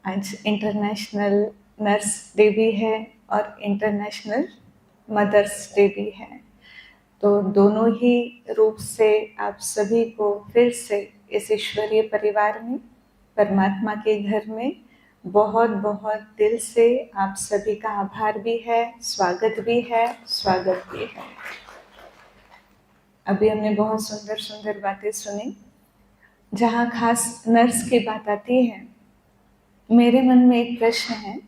आज international nurse day भी है और इंटरनेशनल मदर्स डे भी है। तो दोनों ही रूप से आप सभी को फिर से इस ईश्वरीय परिवार में, परमात्मा के घर में बहुत बहुत दिल से आप सभी का आभार भी है, स्वागत भी है, स्वागत भी है। अभी हमने बहुत सुंदर सुंदर बातें सुनी। जहाँ खास नर्स की बात आती है, मेरे मन में एक प्रश्न है।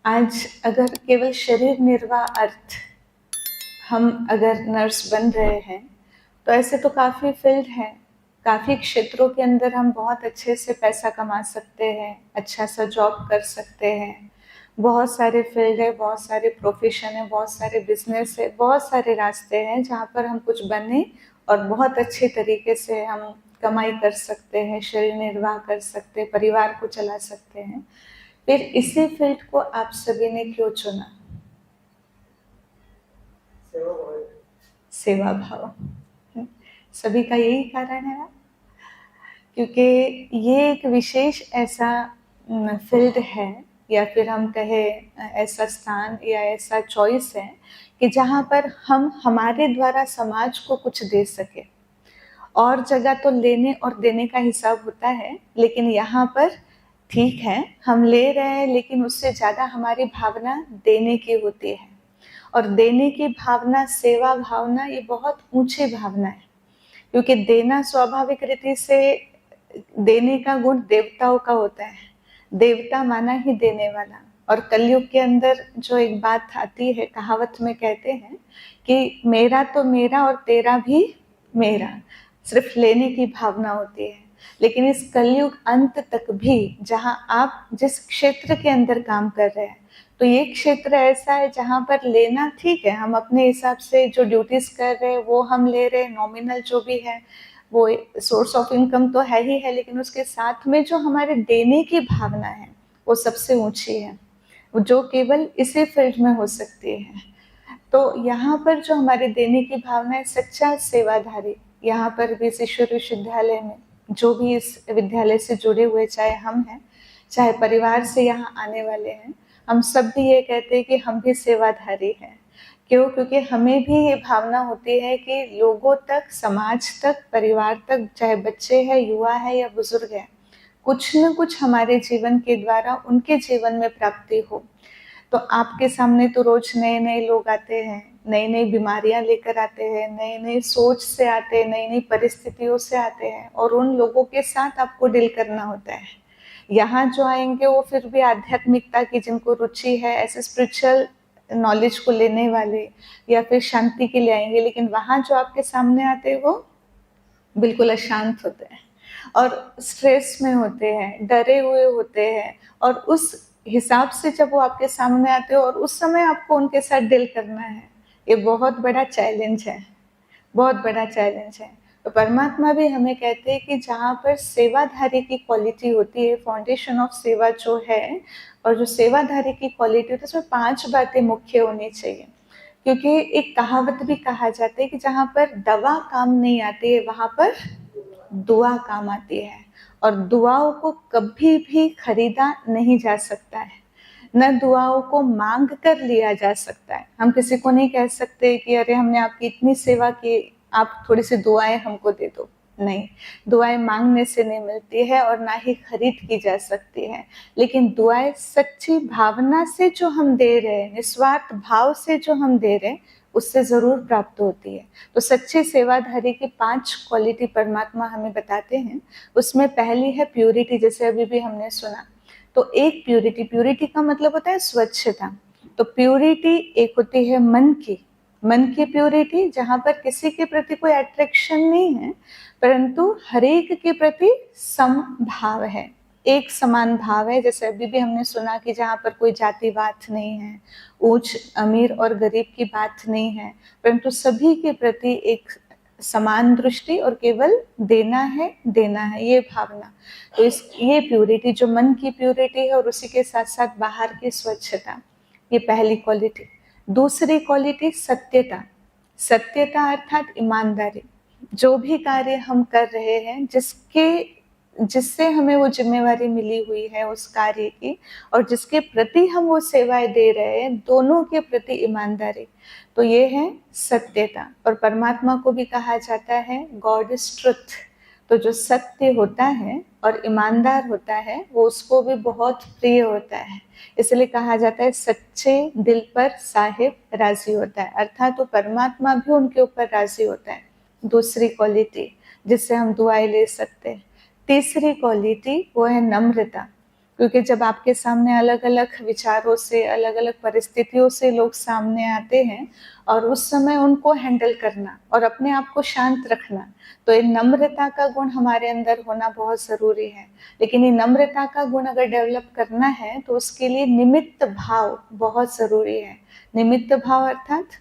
आज अगर केवल शरीर निर्वाह अर्थ हम अगर नर्स बन रहे हैं, तो ऐसे तो काफ़ी फील्ड हैं, काफ़ी क्षेत्रों के अंदर हम बहुत अच्छे से पैसा कमा सकते हैं, अच्छा सा जॉब कर सकते हैं। बहुत सारे फील्ड है, बहुत सारे प्रोफेशन है, बहुत सारे बिजनेस है, बहुत सारे रास्ते हैं जहाँ पर हम कुछ बने और बहुत अच्छे तरीके से हम कमाई कर सकते हैं, शरीर निर्वाह कर सकते हैं, परिवार को चला सकते हैं। फिर इसी फील्ड को आप सभी ने क्यों चुना? सेवा भाव। सभी का यही कारण है, क्योंकि ये एक विशेष ऐसा फील्ड है, या फिर हम कहें ऐसा स्थान या ऐसा चॉइस है कि जहाँ पर हम हमारे द्वारा समाज को कुछ दे सके। और जगह तो लेने और देने का हिसाब होता है, लेकिन यहाँ पर ठीक है, हम ले रहे हैं, लेकिन उससे ज़्यादा हमारी भावना देने की होती है। और देने की भावना, सेवा भावना, ये बहुत ऊंची भावना है, क्योंकि देना स्वाभाविक रीति से देने का गुण देवताओं का होता है। देवता माना ही देने वाला। और कलयुग के अंदर जो एक बात आती है, कहावत में कहते हैं कि मेरा तो मेरा और तेरा भी मेरा, सिर्फ लेने की भावना होती है। लेकिन इस कलयुग अंत तक भी, जहाँ आप जिस क्षेत्र के अंदर काम कर रहे हैं, तो ये क्षेत्र ऐसा है जहाँ पर लेना ठीक है, हम अपने हिसाब से जो ड्यूटीज कर रहे हैं वो हम ले रहे हैं, नॉमिनल जो भी है वो सोर्स ऑफ इनकम तो है ही है, लेकिन उसके साथ में जो हमारे देने की भावना है वो सबसे ऊंची है, जो केवल इसी फील्ड में हो सकती है। तो यहाँ पर जो हमारे देने की भावना है, सच्चा सेवाधारी, यहाँ पर भी इस ईश्वर विश्वविद्यालय में जो भी इस विद्यालय से जुड़े हुए, चाहे हम हैं, चाहे परिवार से यहाँ आने वाले हैं, हम सब भी ये कहते हैं कि हम भी सेवाधारी हैं। क्यों? क्योंकि हमें भी ये भावना होती है कि लोगों तक, समाज तक, परिवार तक, चाहे बच्चे हैं, युवा है या बुजुर्ग है, कुछ न कुछ हमारे जीवन के द्वारा उनके जीवन में प्राप्ति हो। तो आपके सामने तो रोज नए नए लोग आते हैं, नई नई बीमारियां लेकर आते हैं, नई नई सोच से आते हैं, नई नई परिस्थितियों से आते हैं, और उन लोगों के साथ आपको डील करना होता है। यहाँ जो आएंगे वो फिर भी आध्यात्मिकता की जिनको रुचि है, ऐसे स्पिरिचुअल नॉलेज को लेने वाले, या फिर शांति के लिए आएंगे, लेकिन वहाँ जो आपके सामने आते हैं वो बिल्कुल अशांत होते हैं और स्ट्रेस में होते हैं, डरे हुए होते हैं। और उस हिसाब से जब वो आपके सामने आते हो और उस समय आपको उनके साथ डील करना है, ये बहुत बड़ा चैलेंज है, बहुत बड़ा चैलेंज है। तो परमात्मा भी हमें कहते हैं कि जहाँ पर सेवाधारी की क्वालिटी होती है, फाउंडेशन ऑफ सेवा जो है, और जो सेवाधारी की क्वालिटी होती है, उसमें 5 बातें मुख्य होनी चाहिए। क्योंकि एक कहावत भी कहा जाता है कि जहाँ पर दवा काम नहीं आती है, वहाँ पर दुआ काम आती है। और दुआओं को कभी भी खरीदा नहीं जा सकता है, न दुआओं को मांग कर लिया जा सकता है। हम किसी को नहीं कह सकते कि अरे हमने आपकी इतनी सेवा की, आप थोड़ी सी दुआएं हमको दे दो। नहीं, दुआएं मांगने से नहीं मिलती है और ना ही खरीद की जा सकती है। लेकिन दुआएं सच्ची भावना से जो हम दे रहे हैं, निस्वार्थ भाव से जो हम दे रहे हैं, उससे जरूर प्राप्त होती है। तो सच्चे सेवाधारी की 5 क्वालिटी परमात्मा हमें बताते हैं। उसमें पहली है प्यूरिटी, जैसे अभी भी हमने सुना। तो एक प्यूरिटी का मतलब होता है स्वच्छता। तो प्यूरिटी एक होती है मन की प्यूरिटी, जहाँ पर किसी के प्रति कोई अट्रैक्शन नहीं है, परंतु हरेक के प्रति समभाव है, एक समान भाव है। जैसे अभी भी हमने सुना कि जहाँ पर कोई जातिवाद नहीं है, ऊंच अमीर और गरीब की बात नहीं है, परंतु सभी के प्रति एक समान दृष्टि और केवल देना है, ये भावना। तो ये प्यूरिटी जो मन की प्यूरिटी है, और उसी के साथ साथ बाहर की स्वच्छता, ये पहली क्वालिटी। दूसरी क्वालिटी सत्यता अर्थात ईमानदारी। जो भी कार्य हम कर रहे हैं, जिसके जिससे हमें वो जिम्मेवारी मिली हुई है उस कार्य की, और जिसके प्रति हम वो सेवाएं दे रहे हैं, दोनों के प्रति ईमानदारी, तो ये है सत्यता। और परमात्मा को भी कहा जाता है गॉड इज ट्रुथ। तो जो सत्य होता है और ईमानदार होता है वो उसको भी बहुत प्रिय होता है। इसलिए कहा जाता है सच्चे दिल पर साहिब राजी होता है, अर्थात तो परमात्मा भी उनके ऊपर राजी होता है। दूसरी क्वालिटी जिससे हम दुआएं ले सकते हैं। तीसरी क्वालिटी वो है नम्रता, क्योंकि जब आपके सामने अलग अलग विचारों से, अलग अलग परिस्थितियों से लोग सामने आते हैं और उस समय उनको हैंडल करना और अपने आप को शांत रखना, तो ये नम्रता का गुण हमारे अंदर होना बहुत ज़रूरी है। लेकिन ये नम्रता का गुण अगर डेवलप करना है तो उसके लिए निमित्त भाव बहुत ज़रूरी है। निमित्त भाव अर्थात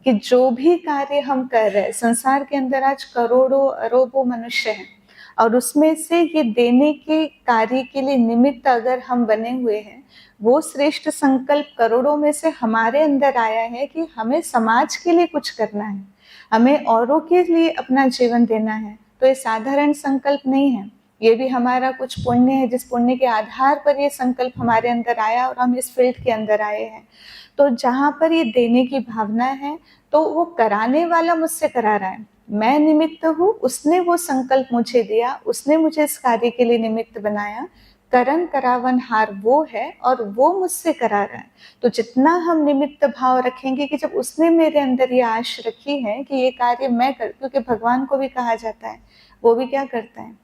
कि जो भी कार्य हम कर रहे हैं, संसार के अंदर आज करोड़ों अरबों मनुष्य हैं, और उसमें से ये देने के कार्य के लिए निमित्त अगर हम बने हुए हैं, वो श्रेष्ठ संकल्प करोड़ों में से हमारे अंदर आया है कि हमें समाज के लिए कुछ करना है, हमें औरों के लिए अपना जीवन देना है। तो ये साधारण संकल्प नहीं है, ये भी हमारा कुछ पुण्य है, जिस पुण्य के आधार पर ये संकल्प हमारे अंदर आया और हम इस फील्ड के अंदर आए हैं। तो जहाँ पर ये देने की भावना है, तो वो कराने वाला मुझसे करा रहा है, मैं निमित्त हूँ, उसने वो संकल्प मुझे दिया, उसने मुझे इस कार्य के लिए निमित्त बनाया, करन करावन हार वो है और वो मुझसे करा रहा है। तो जितना हम निमित्त भाव रखेंगे कि जब उसने मेरे अंदर ये आश रखी है कि ये कार्य मैं कर, क्योंकि भगवान को भी कहा जाता है वो भी क्या करता है,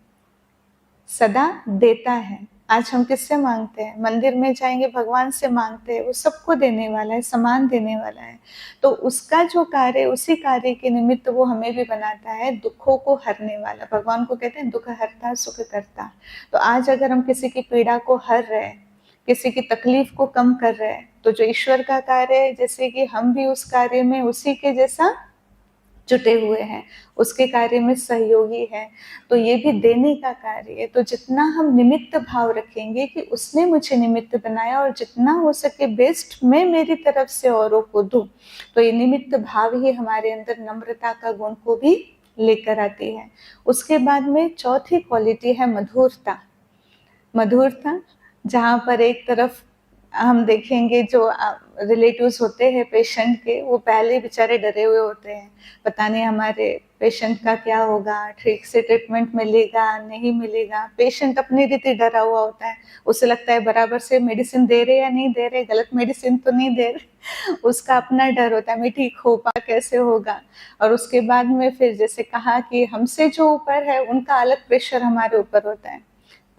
सदा देता है। आज हम किससे मांगते हैं, मंदिर में जाएंगे भगवान से मांगते हैं, वो सबको देने वाला है, समान देने वाला है। तो उसका जो कार्य, उसी कार्य के निमित्त वो हमें भी बनाता है दुखों को हरने वाला। भगवान को कहते हैं दुख हरता सुख करता। तो आज अगर हम किसी की पीड़ा को हर रहे हैं, किसी की तकलीफ को कम कर रहे हैं, तो जो ईश्वर का कार्य है, जैसे कि हम भी उस कार्य में उसी के जैसा जुटे हुए हैं, उसके कार्य में सहयोगी है, तो ये भी देने का कार्य है। तो जितना हम निमित्त भाव रखेंगे कि उसने मुझे निमित्त बनाया और जितना हो सके बेस्ट मैं मेरी तरफ से औरों को दूं, तो ये निमित्त भाव ही हमारे अंदर नम्रता का गुण को भी लेकर आती है। उसके बाद में चौथी क्वालिटी है मधुरता। मधुरता, जहाँ पर एक तरफ हम देखेंगे जो रिलेटिव्स होते हैं पेशेंट के, वो पहले बेचारे डरे हुए होते हैं, पता नहीं हमारे पेशेंट का क्या होगा, ठीक से ट्रीटमेंट मिलेगा नहीं मिलेगा। पेशेंट अपनी रीति डरा हुआ होता है, उसे लगता है बराबर से मेडिसिन दे रहे या नहीं दे रहे, गलत मेडिसिन तो नहीं दे रहे, उसका अपना डर होता है मैं ठीक हो पा कैसे होगा। और उसके बाद में फिर जैसे कहा कि हमसे जो ऊपर है उनका अलग प्रेशर हमारे ऊपर होता है।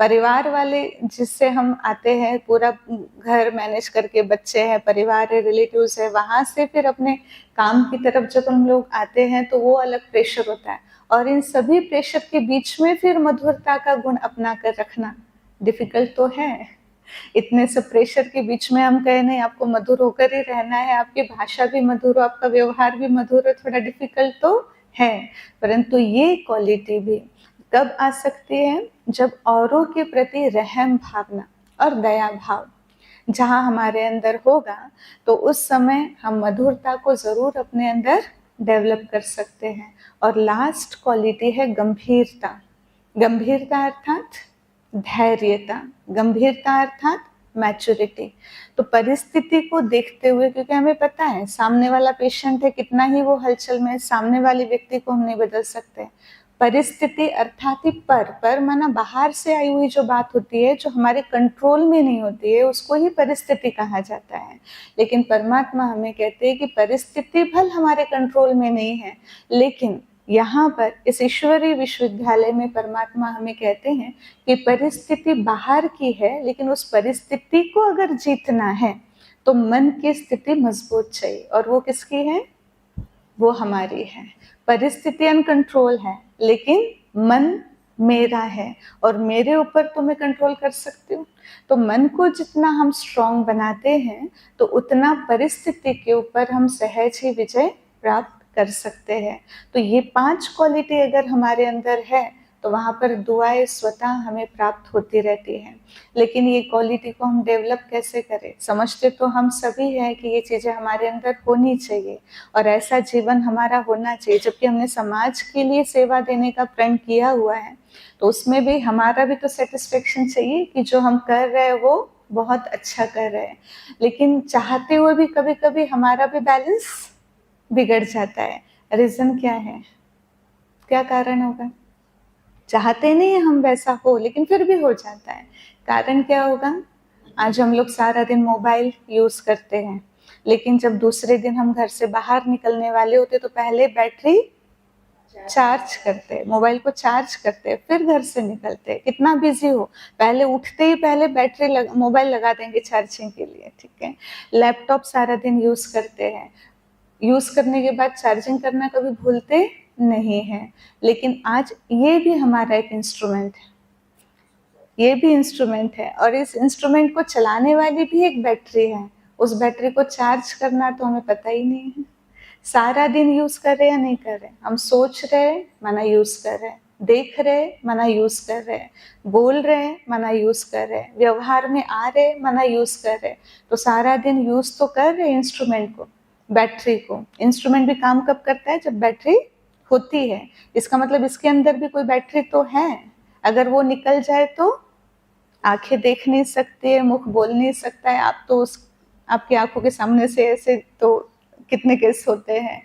परिवार वाले जिससे हम आते हैं, पूरा घर मैनेज करके, बच्चे हैं, परिवार है, रिलेटिव्स है, वहाँ से फिर अपने काम की तरफ जब हम लोग आते हैं तो वो अलग प्रेशर होता है। और इन सभी प्रेशर के बीच में फिर मधुरता का गुण अपना कर रखना डिफिकल्ट तो है। इतने सब प्रेशर के बीच में हम कहे नहीं आपको मधुर होकर ही रहना है, आपकी भाषा भी मधुर हो, आपका व्यवहार भी मधुर हो, थोड़ा डिफिकल्ट तो है। परंतु ये क्वालिटी भी कब आ सकती है, जब औरों के प्रति रहम भावना और दया भाव जहाँ हमारे अंदर होगा, तो उस समय हम मधुरता को जरूर अपने अंदर डेवलप कर सकते हैं। और लास्ट क्वालिटी है गंभीरता। गंभीरता अर्थात धैर्यता, गंभीरता अर्थात मैच्योरिटी। तो परिस्थिति को देखते हुए, क्योंकि हमें पता है सामने वाला पेशेंट है, कितना ही वो हलचल में, सामने वाले व्यक्ति को हम नहीं बदल सकते। परिस्थिति अर्थात ही पर माना बाहर से आई हुई जो बात होती है, जो हमारे कंट्रोल में नहीं होती है, उसको ही परिस्थिति कहा जाता है। लेकिन परमात्मा हमें कहते हैं कि परिस्थिति भल हमारे कंट्रोल में नहीं है, लेकिन यहाँ पर इस ईश्वरीय विश्वविद्यालय में परमात्मा हमें कहते हैं कि परिस्थिति बाहर की है, लेकिन उस परिस्थिति को अगर जीतना है तो मन की स्थिति मजबूत चाहिए, और वो किसकी है, वो हमारी है। परिस्थिति अनकंट्रोल है, लेकिन मन मेरा है और मेरे ऊपर तो मैं कंट्रोल कर सकती हूँ। तो मन को जितना हम स्ट्रॉन्ग बनाते हैं, तो उतना परिस्थिति के ऊपर हम सहज ही विजय प्राप्त कर सकते हैं। तो ये 5 क्वालिटी अगर हमारे अंदर है, तो वहाँ पर दुआएं स्वतः हमें प्राप्त होती रहती हैं। लेकिन ये क्वालिटी को हम डेवलप कैसे करें? समझते तो हम सभी हैं कि ये चीज़ें हमारे अंदर होनी चाहिए और ऐसा जीवन हमारा होना चाहिए, जबकि हमने समाज के लिए सेवा देने का प्रण किया हुआ है, तो उसमें भी हमारा भी तो सेटिस्फेक्शन चाहिए कि जो हम कर रहे हैं वो बहुत अच्छा कर रहे हैं। लेकिन चाहते हुए भी कभी कभी हमारा भी बैलेंस बिगड़ जाता है। रीजन क्या है? क्या कारण होगा? चाहते नहीं है हम वैसा हो, लेकिन फिर भी हो जाता है। कारण क्या होगा? आज हम लोग सारा दिन मोबाइल यूज करते हैं, लेकिन जब दूसरे दिन हम घर से बाहर निकलने वाले होते तो पहले बैटरी चार्ज करते हैं, मोबाइल को चार्ज करते हैं, फिर घर से निकलते हैं। कितना बिजी हो, पहले उठते ही पहले मोबाइल लगा देंगे चार्जिंग के लिए, ठीक है। लैपटॉप सारा दिन यूज करते हैं, यूज करने के बाद चार्जिंग करना कभी भूलते नहीं है। लेकिन आज ये भी हमारा एक इंस्ट्रूमेंट है, ये भी इंस्ट्रूमेंट है, और इस इंस्ट्रूमेंट को चलाने वाली भी एक बैटरी है। उस बैटरी को चार्ज करना तो हमें पता ही नहीं है। सारा दिन यूज कर रहे या नहीं कर रहे? हम सोच रहे माना यूज कर रहे, देख रहे माना यूज कर रहे, बोल रहे माना यूज कर रहे, व्यवहार में आ रहे माना यूज कर रहे। तो सारा दिन यूज तो कर रहे इंस्ट्रूमेंट को, बैटरी को। इंस्ट्रूमेंट भी काम कब करता है? जब बैटरी होती है। इसका मतलब इसके अंदर भी कोई बैटरी तो है। अगर वो निकल जाए तो आंखें देख नहीं सकती है, मुख बोल नहीं सकता है। आप तो उस आपकी आंखों के सामने से ऐसे तो कितने केस होते हैं।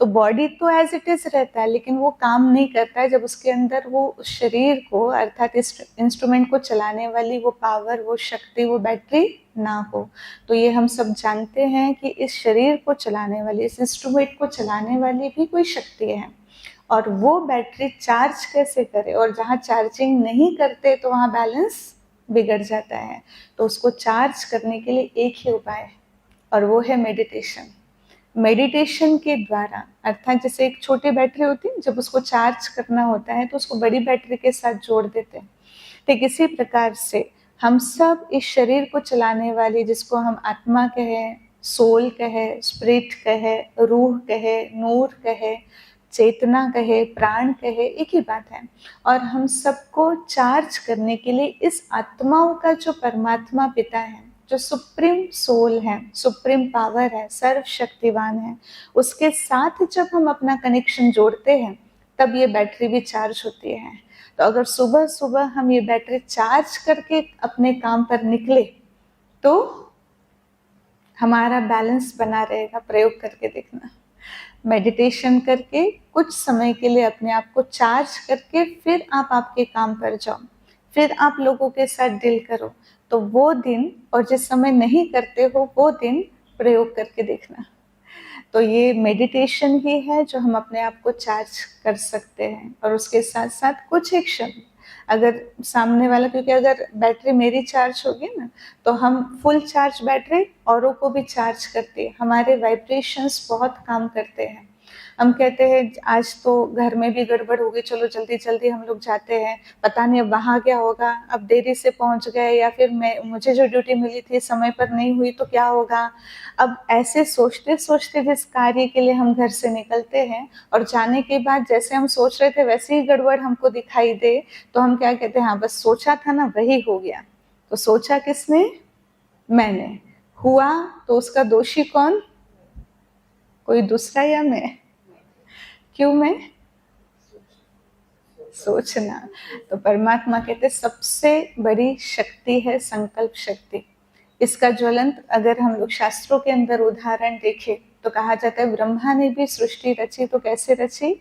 तो बॉडी तो एज इट इज रहता है, लेकिन वो काम नहीं करता है जब उसके अंदर वो शरीर को, अर्थात इस इंस्ट्रूमेंट को चलाने वाली वो पावर, वो शक्ति, वो बैटरी ना हो। तो ये हम सब जानते हैं कि इस शरीर को चलाने वाली, इस इंस्ट्रूमेंट को चलाने वाली भी कोई शक्ति है, और वो बैटरी चार्ज कैसे करे? और जहाँ चार्जिंग नहीं करते तो वहाँ बैलेंस बिगड़ जाता है। तो उसको चार्ज करने के लिए एक ही उपाय है, और वो है मेडिटेशन। मेडिटेशन के द्वारा, अर्थात जैसे एक छोटी बैटरी होती है, जब उसको चार्ज करना होता है तो उसको बड़ी बैटरी के साथ जोड़ देते हैं। ठीक इसी प्रकार से हम सब इस शरीर को चलाने वाली, जिसको हम आत्मा कहे, सोल कहे, स्पिरिट कहे, रूह कहे, नूर कहे, चेतना कहे, प्राण कहे, एक ही बात है। और हम सबको चार्ज करने के लिए इस आत्माओं का जो परमात्मा पिता है, जो सुप्रीम सोल है, सुप्रीम पावर है, सर्वशक्तिवान है, उसके साथ जब हम अपना कनेक्शन जोड़ते हैं तब ये बैटरी भी चार्ज होती है। तो अगर सुबह सुबह हम ये बैटरी चार्ज करके अपने काम पर निकले तो हमारा बैलेंस बना रहेगा। प्रयोग करके देखना, मेडिटेशन करके कुछ समय के लिए अपने आप को चार्ज करके फिर आप आपके काम पर जाओ, फिर आप लोगों के साथ डील करो। तो वो दिन, और जिस समय नहीं करते हो वो दिन प्रयोग करके देखना। तो ये मेडिटेशन ही है जो हम अपने आप को चार्ज कर सकते हैं। और उसके साथ साथ कुछ एक क्षण, अगर सामने वाला, क्योंकि अगर बैटरी मेरी चार्ज होगी ना तो हम फुल चार्ज बैटरी औरों को भी चार्ज करती है। हमारे वाइब्रेशंस बहुत काम करते हैं। हम कहते हैं आज तो घर में भी गड़बड़ हो गई, चलो जल्दी जल्दी हम लोग जाते हैं, पता नहीं अब वहाँ क्या होगा, अब देरी से पहुँच गए, या फिर मुझे जो ड्यूटी मिली थी समय पर नहीं हुई तो क्या होगा। अब ऐसे सोचते सोचते जिस कार्य के लिए हम घर से निकलते हैं, और जाने के बाद जैसे हम सोच रहे थे वैसे ही गड़बड़ हमको दिखाई दे, तो हम क्या कहते हैं, हाँ बस सोचा था ना वही हो गया। तो सोचा किसने? मैंने। हुआ तो उसका दोषी कौन? कोई दूसरा या मैं? क्यों मैं? सोचना। तो परमात्मा कहते सबसे बड़ी शक्ति है संकल्प शक्ति। इसका ज्वलंत अगर हम लोग शास्त्रों के अंदर उदाहरण देखें तो कहा जाता है ब्रह्मा ने भी सृष्टि रची तो कैसे रची?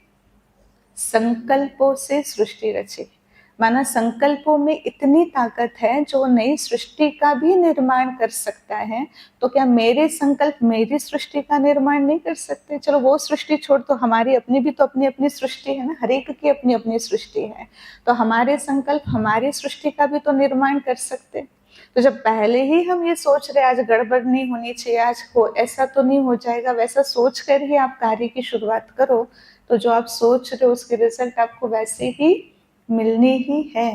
संकल्पों से सृष्टि रची। माना संकल्पों में इतनी ताकत है जो नई सृष्टि का भी निर्माण कर सकता है। तो क्या मेरे संकल्प मेरी सृष्टि का निर्माण नहीं कर सकते? चलो वो सृष्टि छोड़, तो हमारी अपनी भी तो अपनी अपनी सृष्टि है ना, हर एक की अपनी अपनी सृष्टि है। तो हमारे संकल्प हमारी सृष्टि का भी तो निर्माण कर सकते। तो जब पहले ही हम ये सोच रहे आज गड़बड़ नहीं होनी चाहिए, आज ऐसा तो नहीं हो जाएगा, वैसा सोच कर ही आप कार्य की शुरुआत करो, तो जो आप सोच रहे हो उसके रिजल्ट आपको वैसे ही मिलनी ही है।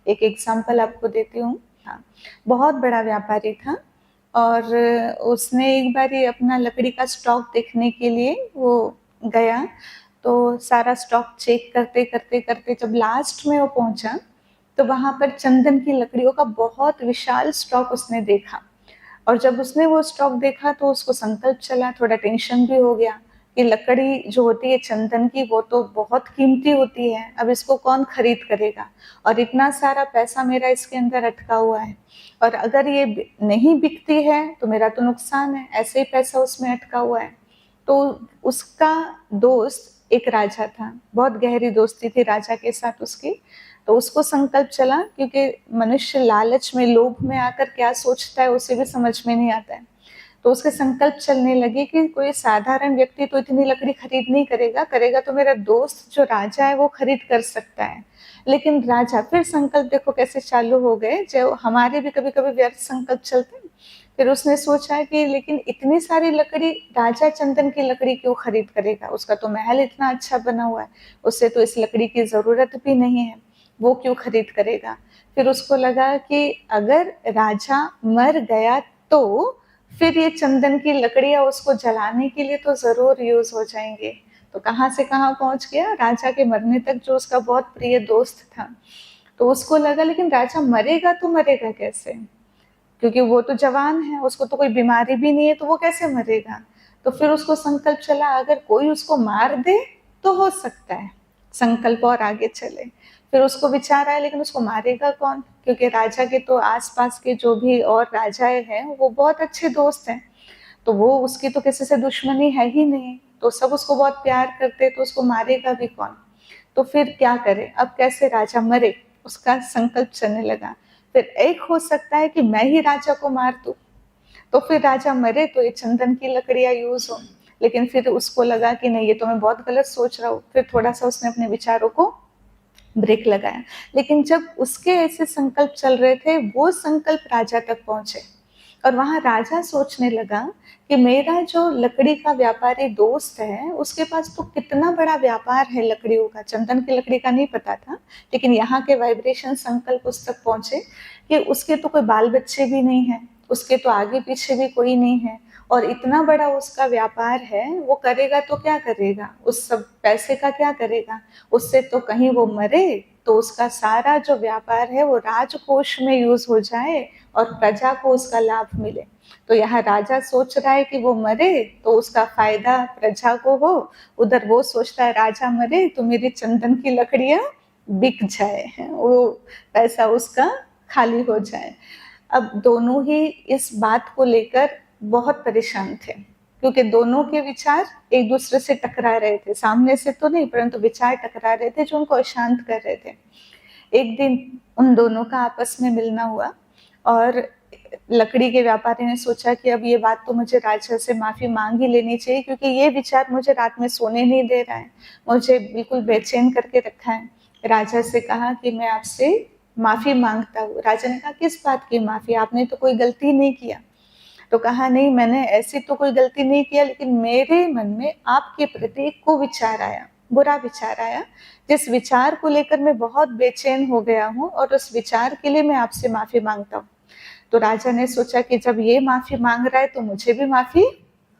एक एग्जाम्पल आपको देती हूँ। हाँ, बहुत बड़ा व्यापारी था, और उसने एक बार ये अपना लकड़ी का स्टॉक देखने के लिए वो गया। तो सारा स्टॉक चेक करते करते करते जब लास्ट में वो पहुंचा तो वहां पर चंदन की लकड़ियों का बहुत विशाल स्टॉक उसने देखा। और जब उसने वो स्टॉक देखा तो उसको संकल्प चला, थोड़ा टेंशन भी हो गया कि लकड़ी जो होती है चंदन की वो तो बहुत कीमती होती है, अब इसको कौन खरीद करेगा, और इतना सारा पैसा मेरा इसके अंदर अटका हुआ है, और अगर ये नहीं बिकती है तो मेरा तो नुकसान है, ऐसे ही पैसा उसमें अटका हुआ है। तो उसका दोस्त एक राजा था, बहुत गहरी दोस्ती थी राजा के साथ उसकी। तो उसको संकल्प चला, क्योंकि मनुष्य लालच में, लोभ में आकर क्या सोचता है उसे भी समझ में नहीं आता है। तो उसके संकल्प चलने लगे कि कोई साधारण व्यक्ति तो इतनी लकड़ी खरीद नहीं करेगा, करेगा तो मेरा दोस्त जो राजा है वो खरीद कर सकता है। लेकिन राजा फिर संकल्प देखो कैसे चालू हो गए, जो हमारे भी कभी कभी व्यर्थ संकल्प चलते हैं। फिर उसने सोचा कि लेकिन इतनी सारी लकड़ी राजा चंदन की लकड़ी क्यों खरीद करेगा, उसका तो महल इतना अच्छा बना हुआ है, उससे तो इस लकड़ी की जरूरत भी नहीं है, वो क्यों खरीद करेगा। फिर उसको लगा कि अगर राजा मर गया तो फिर ये चंदन की लकड़ियां उसको जलाने के लिए तो जरूर यूज हो जाएंगे। तो कहाँ से कहाँ पहुंच गया, राजा के मरने तक, जो उसका बहुत प्रिय दोस्त था। तो उसको लगा लेकिन राजा मरेगा तो मरेगा कैसे, क्योंकि वो तो जवान है, उसको तो कोई बीमारी भी नहीं है, तो वो कैसे मरेगा। तो फिर उसको संकल्प चला अगर कोई उसको मार दे तो हो सकता है संकल्प और आगे चले। फिर उसको विचार आया लेकिन उसको मारेगा कौन, क्योंकि राजा के तो आसपास के जो भी और राजाएं हैं वो बहुत अच्छे दोस्त हैं, तो वो उसकी तो किसी से दुश्मनी है ही नहीं, तो सब उसको बहुत प्यार करते, तो उसको मारेगा भी कौन। तो फिर क्या करे, अब कैसे राजा मरे, उसका संकल्प चलने लगा। फिर एक हो सकता है कि मैं ही राजा को मार दूं, तो फिर राजा मरे तो ये चंदन की लकड़ियां यूज हो। लेकिन फिर उसको लगा कि नहीं, ये तो मैं बहुत गलत सोच रहा हूँ। फिर थोड़ा सा उसने अपने विचारों को ब्रेक लगाया। लेकिन जब उसके ऐसे संकल्प चल रहे थे वो संकल्प राजा तक पहुंचे, और वहां राजा सोचने लगा कि मेरा जो लकड़ी का व्यापारी दोस्त है उसके पास तो कितना बड़ा व्यापार है लकड़ियों का, चंदन की लकड़ी का नहीं पता था, लेकिन यहाँ के वाइब्रेशन संकल्प उस तक पहुंचे कि उसके तो कोई बाल बच्चे भी नहीं है, उसके तो आगे पीछे भी कोई नहीं है, और इतना बड़ा उसका व्यापार है, वो करेगा तो क्या करेगा, उस सब पैसे का क्या करेगा, उससे तो कहीं वो मरे तो उसका सारा जो व्यापार है वो राजकोष में यूज हो जाए और प्रजा को उसका लाभ मिले। तो यहाँ राजा सोच रहा है कि वो मरे तो उसका फायदा प्रजा को हो, उधर वो सोचता है राजा मरे तो मेरी चंदन की लकड़ियां बिक जाए, वो पैसा उसका खाली हो जाए। अब दोनों ही इस बात को लेकर बहुत परेशान थे, क्योंकि दोनों के विचार एक दूसरे से टकरा रहे थे, सामने से तो नहीं परंतु विचार टकरा रहे थे जो उनको अशांत कर रहे थे। एक दिन उन दोनों का आपस में मिलना हुआ, और लकड़ी के व्यापारी ने सोचा कि अब ये बात तो मुझे राजा से माफी मांग ही लेनी चाहिए, क्योंकि ये विचार मुझे रात में सोने नहीं दे रहा है, मुझे बिल्कुल बेचैन करके रखा है। राजा से कहा कि मैं आपसे माफी मांगता हूँ। राजा ने कहा किस बात की माफी, आपने तो कोई गलती नहीं किया। तो कहा नहीं, मैंने ऐसी तो कोई गलती नहीं किया, लेकिन मेरे मन में आपके प्रति एक कुविचार आया, बुरा विचार आया, जिस विचार को लेकर मैं बहुत बेचैन हो गया हूँ, और उस विचार के लिए मैं आपसे माफी मांगता हूँ। तो राजा ने सोचा कि जब ये माफी मांग रहा है तो मुझे भी माफी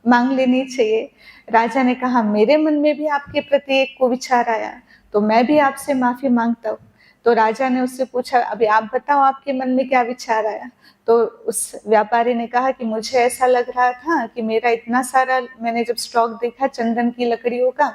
मांग लेनी चाहिए। राजा ने कहा मेरे मन में भी आपके प्रति एक कुविचार आया, तो मैं भी आपसे माफी मांगता हूँ। तो राजा ने उससे पूछा अभी आप बताओ आपके मन में क्या विचार आया। तो उस व्यापारी ने कहा कि मुझे ऐसा लग रहा था कि मेरा इतना सारा, मैंने जब स्टॉक देखा चंदन की लकड़ियों का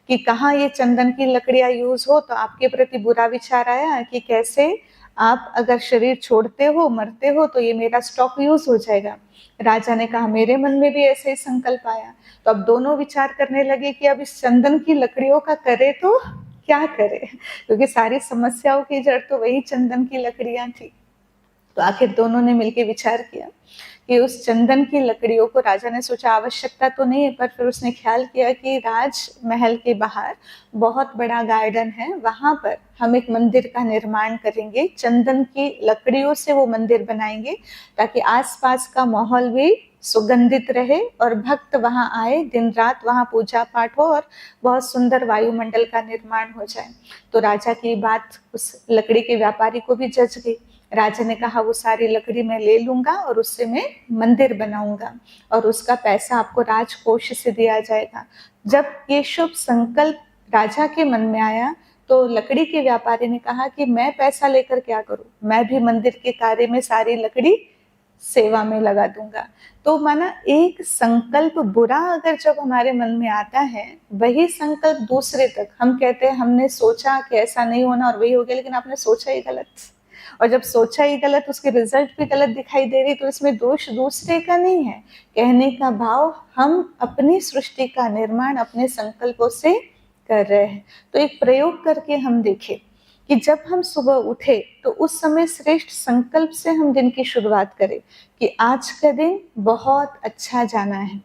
कि कहाँ ये चंदन की लकड़ियां यूज हो, तो आपके प्रति बुरा विचार आया कि कैसे आप अगर शरीर छोड़ते हो, मरते हो, तो ये मेरा स्टॉक यूज हो जाएगा। राजा ने कहा मेरे मन में भी ऐसे ही संकल्प आया। तो अब दोनों विचार करने लगे कि अब इस चंदन की लकड़ियों का करे तो क्या करे, क्योंकि सारी समस्याओं की जड़ तो वही चंदन की लकड़ियां थी। तो आखिर दोनों ने मिलकर विचार किया कि उस चंदन की लकड़ियों को, राजा ने सोचा आवश्यकता तो नहीं है, पर फिर उसने ख्याल किया कि राजमहल के बाहर बहुत बड़ा गार्डन है, वहां पर हम एक मंदिर का निर्माण करेंगे, चंदन की लकड़ियों से वो मंदिर बनाएंगे ताकि आसपास का माहौल भी सुगंधित रहे और भक्त वहां आए, दिन रात वहां पूजा पाठ हो और बहुत सुंदर वायुमंडल का निर्माण हो जाए। तो राजा की बात उस लकड़ी के व्यापारी को भी जच गई। राजा ने कहा वो सारी लकड़ी मैं ले लूंगा और उससे मैं मंदिर बनाऊंगा और उसका पैसा आपको राजकोष से दिया जाएगा। जब ये शुभ संकल्प राजा के मन में आया तो लकड़ी के व्यापारी ने कहा कि मैं पैसा लेकर क्या करूं, मैं भी मंदिर के कार्य में सारी लकड़ी सेवा में लगा दूंगा। तो माना एक संकल्प बुरा अगर जब हमारे मन में आता है, वही संकल्प दूसरे तक, हम कहते हैं हमने सोचा कि ऐसा नहीं होना और वही हो गया, लेकिन आपने सोचा ही गलत, और जब सोचा ही गलत उसके रिजल्ट भी गलत दिखाई दे रही, तो इसमें दोष दूसरे का नहीं है। कहने का भाव, हम अपनी सृष्टि का निर्माण अपने संकल्पों से कर रहे हैं। तो एक प्रयोग करके हम देखें कि जब हम सुबह उठे तो उस समय श्रेष्ठ संकल्प से हम दिन की शुरुआत करें कि आज का दिन बहुत अच्छा जाना है,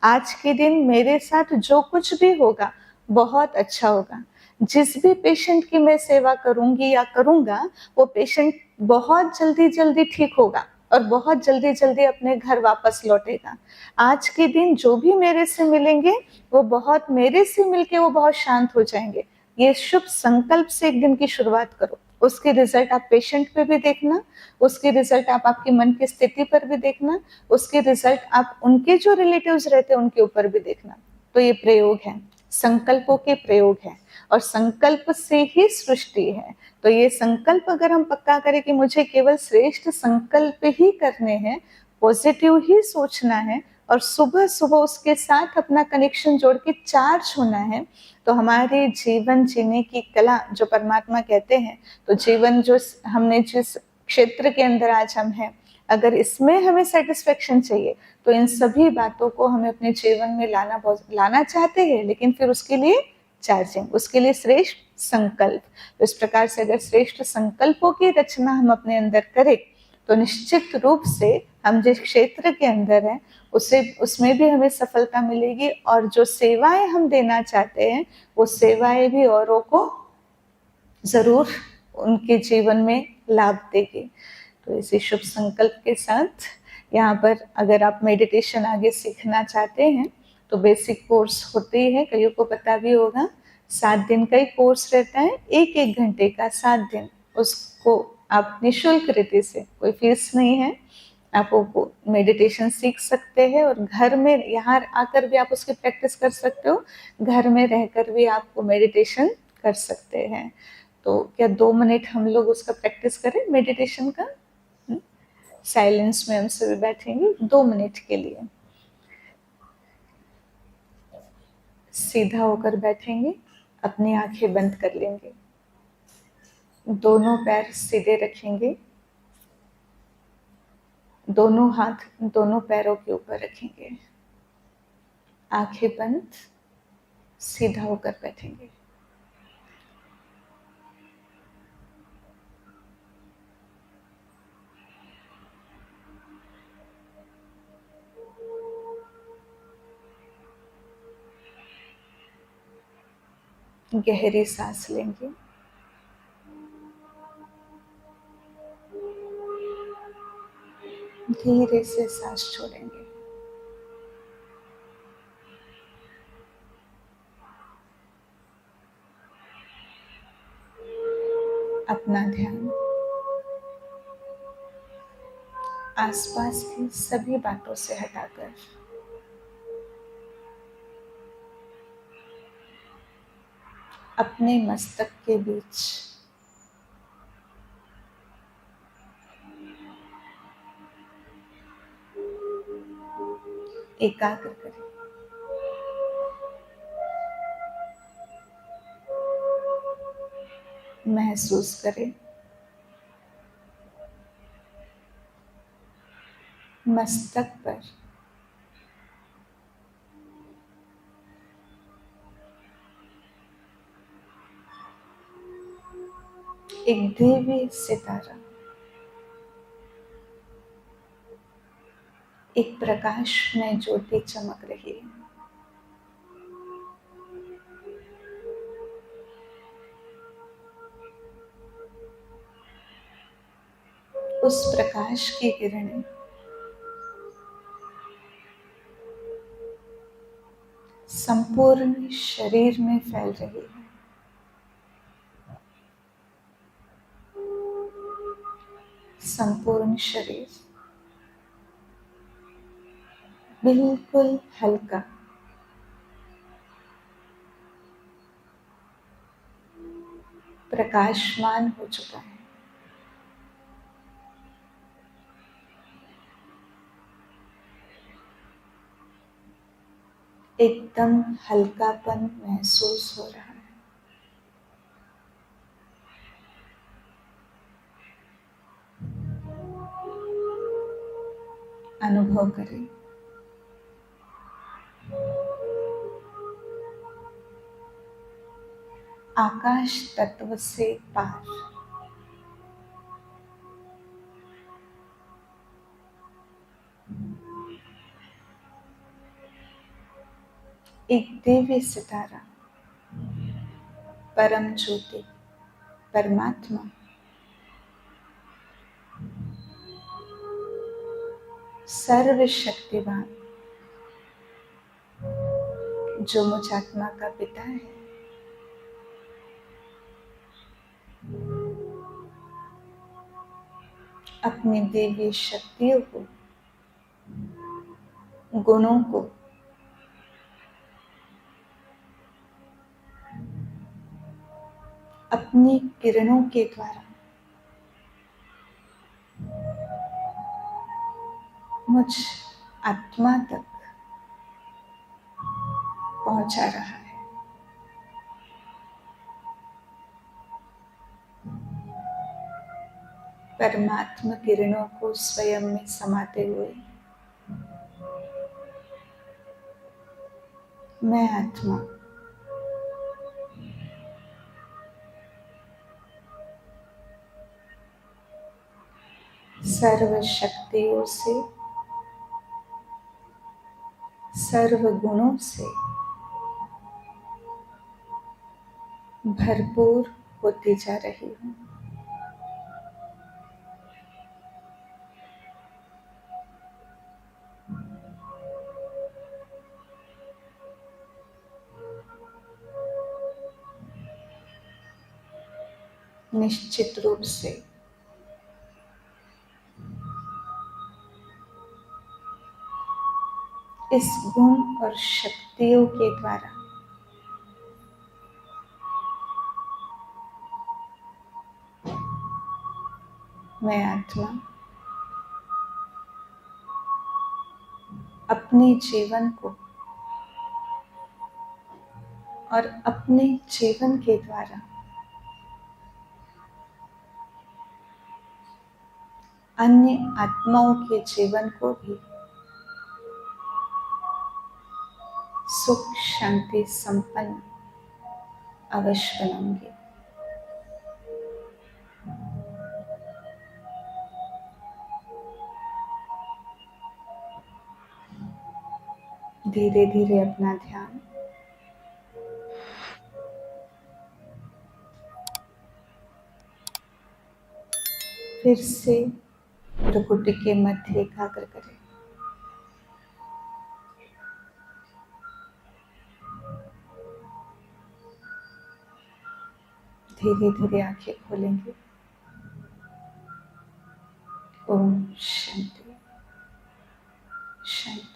आज के दिन मेरे साथ जो कुछ भी होगा बहुत अच्छा होगा, जिस भी पेशेंट की मैं सेवा करूंगी या करूंगा वो पेशेंट बहुत जल्दी जल्दी ठीक होगा और बहुत जल्दी जल्दी अपने घर वापस लौटेगा। आज के दिन जो भी मेरे से मिलेंगे वो बहुत मेरे से मिलके वो बहुत शांत हो जाएंगे। ये शुभ संकल्प से एक दिन की शुरुआत करो, उसके रिजल्ट आप पेशेंट पे भी देखना, उसके रिजल्ट आप आपके मन की स्थिति पर भी देखना, उसके रिजल्ट आप उनके जो रिलेटिव्स रहते हैं उनके ऊपर भी देखना। तो ये प्रयोग है, संकल्पों के प्रयोग है, और संकल्प से ही सृष्टि है। तो ये संकल्प अगर हम पक्का करें कि मुझे केवल श्रेष्ठ संकल्प ही करने हैं, पॉजिटिव ही सोचना है, और सुबह सुबह उसके साथ अपना कनेक्शन जोड़ के चार्ज होना है, तो हमारे जीवन जीने की कला जो परमात्मा कहते हैं, तो जीवन जो हमने जिस क्षेत्र के अंदर आज हम हैं, अगर इसमें हमें सेटिस्फेक्शन चाहिए तो इन सभी बातों को हमें अपने जीवन में लाना चाहते हैं, लेकिन फिर उसके लिए चार्जिंग, उसके लिए श्रेष्ठ संकल्प। तो इस प्रकार से अगर श्रेष्ठ संकल्पों की रचना हम अपने अंदर करें तो निश्चित रूप से हम जिस क्षेत्र के अंदर हैं उसमें भी हमें सफलता मिलेगी, और जो सेवाएं हम देना चाहते हैं वो सेवाएं भी औरों को जरूर उनके जीवन में लाभ देगी। तो इसी शुभ संकल्प के साथ यहाँ पर अगर आप मेडिटेशन आगे सीखना चाहते हैं तो बेसिक कोर्स होते ही है, कईयों को पता भी होगा, 7 दिन का ही कोर्स रहता है, 1-1 घंटे का 7 दिन। उसको आप निःशुल्क रीति से, कोई फीस नहीं है, आप वो मेडिटेशन सीख सकते हैं, और घर में यहाँ आकर भी आप उसकी प्रैक्टिस कर सकते हो, घर में रहकर भी आप वो मेडिटेशन कर सकते हैं। तो क्या 2 मिनट हम लोग उसका प्रैक्टिस करें मेडिटेशन का? साइलेंस में हम सभी बैठेंगे 2 मिनट के लिए, सीधा होकर बैठेंगे, अपनी आंखें बंद कर लेंगे, दोनों पैर सीधे रखेंगे, दोनों हाथ दोनों पैरों के ऊपर रखेंगे, आंखें बंद, सीधा होकर बैठेंगे। गहरी सांस लेंगे, धीरे से सांस छोड़ेंगे। अपना ध्यान आसपास की सभी बातों से हटाकर अपने मस्तक के बीच एकाग्र करें। महसूस करें मस्तक पर एक दिव्य सितारा, एक प्रकाश में ज्योति चमक रही है। उस प्रकाश की किरणें संपूर्ण शरीर में फैल रही है। संपूर्ण शरीर बिल्कुल हल्का, प्रकाशमान हो चुका है। एकदम हल्कापन महसूस हो रहा है। अनुभव करें। आकाश तत्व से पार एक दिव्य सितारा, परम ज्योति, परमात्मा सर्वशक्तिवान, जो मुझ आत्मा का पिता है, अपनी दिव्य शक्तियों को, गुणों को अपनी किरणों के द्वारा मुझ आत्मा तक पहुंचा रहा है। परमात्मा किरणों को स्वयं में समाते हुए मैं आत्मा सर्व शक्तियों से, सर्व गुणों से भरपूर होती जा रही हूँ। निश्चित रूप से इस गुण और शक्तियों के द्वारा मैं आत्मा अपने जीवन को और अपने जीवन के द्वारा अन्य आत्माओं के जीवन को भी सुख शांति संपन्न अवश्य बनाऊंगी। धीरे धीरे अपना ध्यान फिर से भ्रुकुटी के मध्य एकाग्र करें। धीरे धीरे आंखें खोलेंगे। ओम शांति शांति।